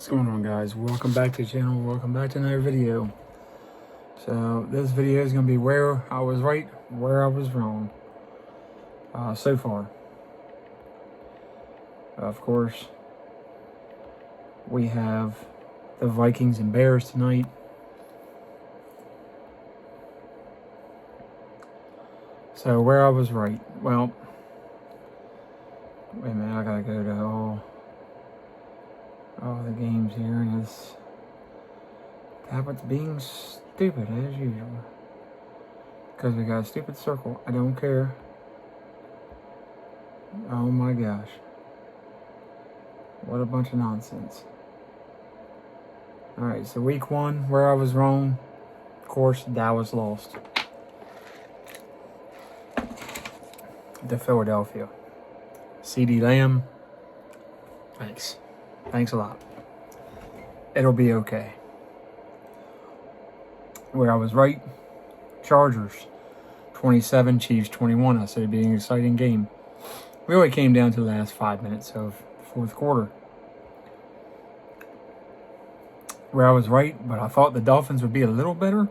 What's going on, guys? Welcome back to the channel. Welcome back to another video. So this video is going to be where I was right, where I was wrong so far. Of course, we have the Vikings and Bears tonight. So where I was right, well, wait a minute, I gotta go to all the games here, and this tablet's being stupid as usual. Because we got a stupid circle. I don't care. Oh my gosh. What a bunch of nonsense. Alright, so week 1, where I was wrong. Of course, Dallas lost to Philadelphia. CeeDee Lamb. Thanks. Thanks a lot. It'll be okay. Where I was right, Chargers 27, Chiefs 21. I said it'd be an exciting game. Really came down to the last 5 minutes of the fourth quarter. Where I was right, but I thought the Dolphins would be a little better.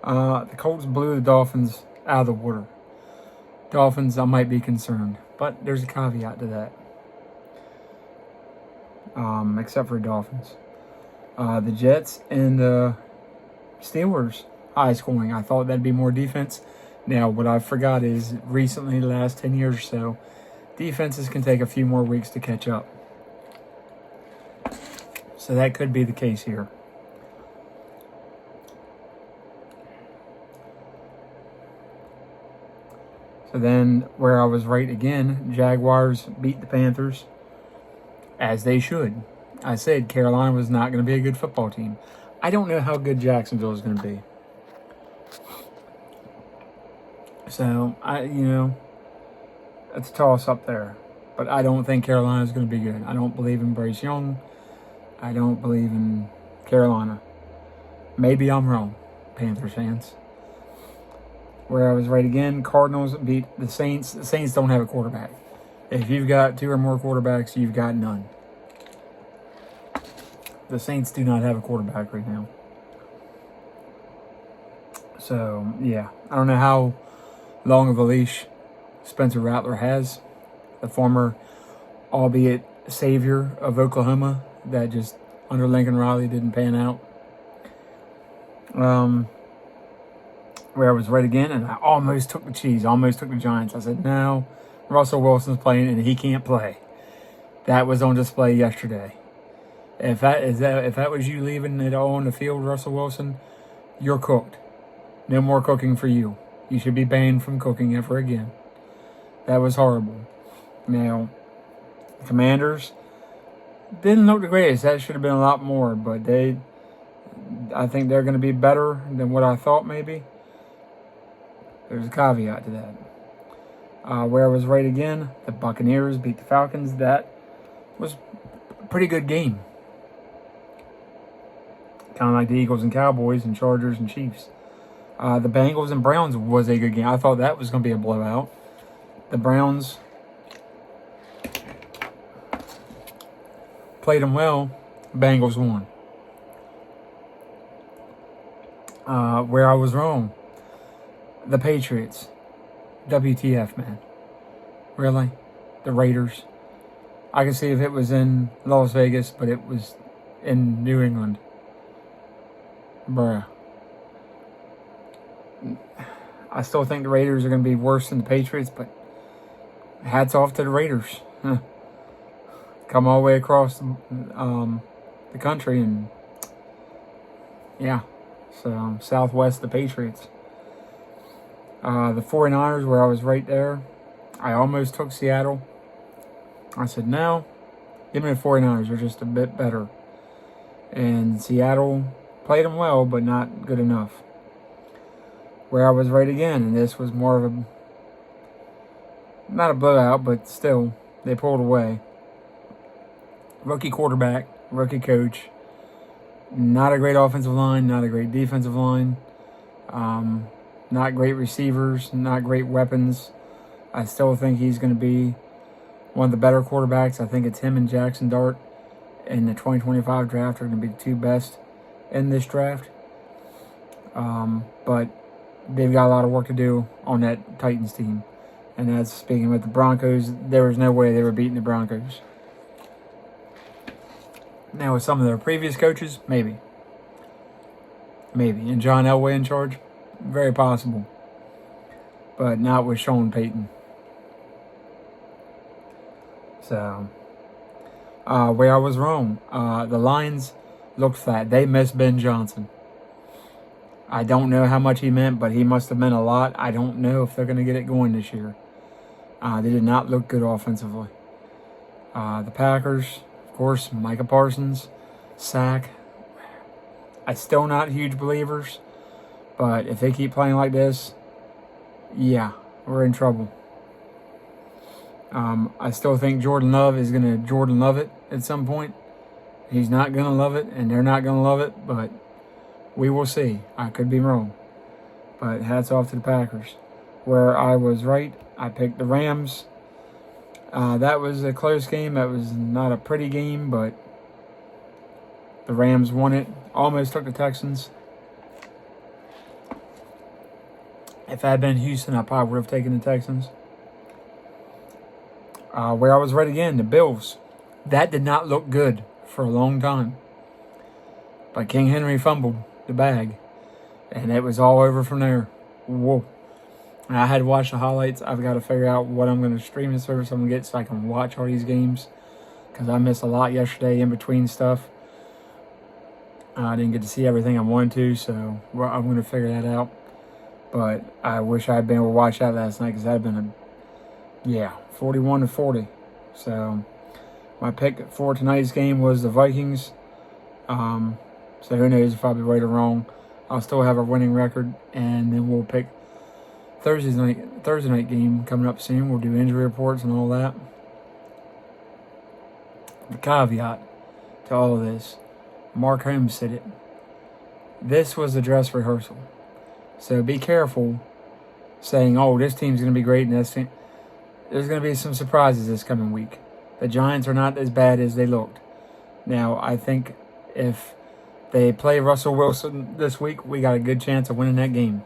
The Colts blew the Dolphins out of the water. Dolphins, I might be concerned, but there's a caveat to that. Except for Dolphins. The Jets and the Steelers, high scoring. I thought that'd be more defense. Now, what I forgot is recently, the last 10 years or so, defenses can take a few more weeks to catch up. So that could be the case here. So then, where I was right again, Jaguars beat the Panthers. As they should. I said Carolina was not going to be a good football team. I don't know how good Jacksonville is going to be. So, it's a toss up there. But I don't think Carolina is going to be good. I don't believe in Bryce Young. I don't believe in Carolina. Maybe I'm wrong, Panthers fans. Where I was right again, Cardinals beat the Saints. The Saints don't have a quarterback. If you've got 2 or more quarterbacks, you've got none. The Saints do not have a quarterback right now. So, yeah. I don't know how long of a leash Spencer Rattler has. The former, albeit savior of Oklahoma, that just under Lincoln Riley didn't pan out. Where I was right again, and I almost took the cheese. Almost took the Giants. I said, no. Russell Wilson's playing and he can't play. That was on display yesterday. If that was you leaving it all on the field, Russell Wilson, you're cooked. No more cooking for you. You should be banned from cooking ever again. That was horrible. Now, the Commanders didn't look the greatest. That should have been a lot more, but I think they're going to be better than what I thought maybe. There's a caveat to that. Where I was right again, the Buccaneers beat the Falcons. That was a pretty good game. Kind of like the Eagles and Cowboys and Chargers and Chiefs. The Bengals and Browns was a good game. I thought that was going to be a blowout. The Browns played them well. Bengals won. Where I was wrong, the Patriots. WTF, man. Really? The Raiders? I can see if it was in Las Vegas, but it was in New England. Bruh. I still think the Raiders are going to be worse than the Patriots, but hats off to the Raiders. Come all the way across the country, and yeah. So, southwest of the Patriots. The 49ers, where I was right there, I almost took Seattle. I said, no, give me the 49ers. They're just a bit better. And Seattle played them well, but not good enough. Where I was right again, and this was more of not a blowout, but still, they pulled away. Rookie quarterback, rookie coach. Not a great offensive line, not a great defensive line. Not great receivers, not great weapons. I still think he's going to be one of the better quarterbacks. I think it's him and Jackson Dart. in the 2025 draft are going to be the 2 best in this draft. But they've got a lot of work to do on that Titans team. And as speaking with the Broncos, there was no way they were beating the Broncos. Now, with some of their previous coaches, maybe. Maybe. And John Elway in charge, very possible. But not with Sean Payton. So, where I was wrong, the Lions looked fat. They missed Ben Johnson. I don't know how much he meant, but he must have meant a lot. I don't know if they're going to get it going this year. They did not look good offensively. The Packers, of course, Micah Parsons, sack. I'm still not huge believers, but if they keep playing like this, yeah, we're in trouble. I still think Jordan Love is going to Jordan Love it at some point. He's not going to love it, and they're not going to love it, but we will see. I could be wrong. But hats off to the Packers. Where I was right, I picked the Rams. That was a close game. That was not a pretty game, but the Rams won it. Almost took the Texans. If I had been Houston, I probably would have taken the Texans. Where I was right again, the Bills. That did not look good for a long time. But King Henry fumbled the bag. And it was all over from there. Whoa. And I had to watch the highlights. I've got to figure out what I'm going to stream the service I'm going to get so I can watch all these games. Because I missed a lot yesterday in between stuff. I didn't get to see everything I wanted to, so I'm going to figure that out. But I wish I had been able to watch that last night because that had been 41-40. So my pick for tonight's game was the Vikings. So who knows if I'll be right or wrong. I'll still have a winning record, and then we'll pick Thursday night game coming up soon. We'll do injury reports and all that. The caveat to all of this, Mark Holmes said it. This was the dress rehearsal. So be careful saying, oh, this team's going to be great and this team. There's going to be some surprises this coming week. The Giants are not as bad as they looked. Now, I think if they play Russell Wilson this week, we got a good chance of winning that game.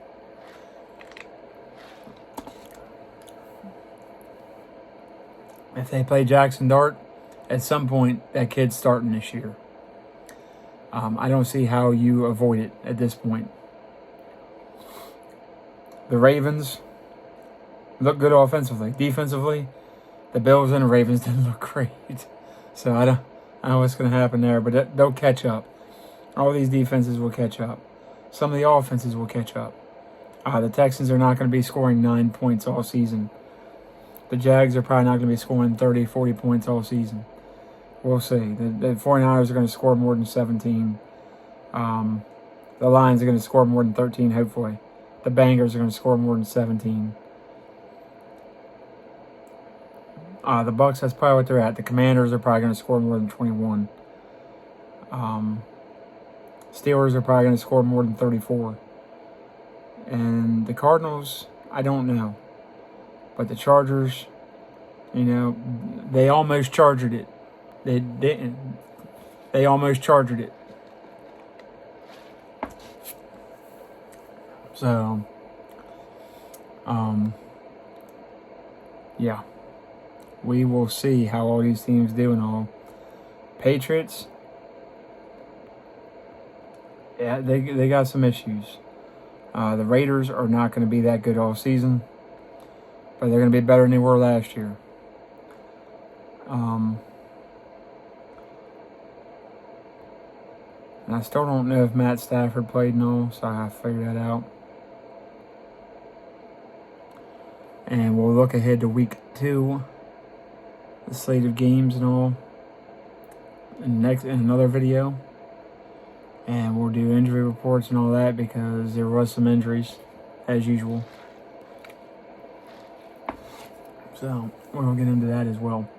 If they play Jackson Dart, at some point, that kid's starting this year. I don't see how you avoid it at this point. The Ravens look good offensively. Defensively, the Bills and the Ravens didn't look great. So I don't know what's going to happen there, but they'll catch up. All these defenses will catch up. Some of the offenses will catch up. The Texans are not going to be scoring 9 points all season. The Jags are probably not going to be scoring 30, 40 points all season. We'll see. The 49ers are going to score more than 17. The Lions are going to score more than 13, hopefully. The Bengals are going to score more than 17. The Bucks, that's probably what they're at. The Commanders are probably going to score more than 21. Steelers are probably going to score more than 34. And the Cardinals, I don't know. But the Chargers, they almost charged it. They didn't. They almost charged it. So, yeah. We will see how all these teams do and all. Patriots, yeah, they got some issues. The Raiders are not going to be that good all season, but they're going to be better than they were last year. And I still don't know if Matt Stafford played and all, so I have to figure that out. And we'll look ahead to week 2, the slate of games and all, in another video. And we'll do injury reports and all that because there was some injuries, as usual. So we'll get into that as well.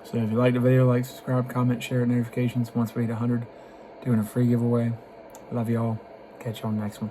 So if you like the video, like, subscribe, comment, share, notifications once we hit 100. Doing a free giveaway. Love y'all. Catch y'all next one.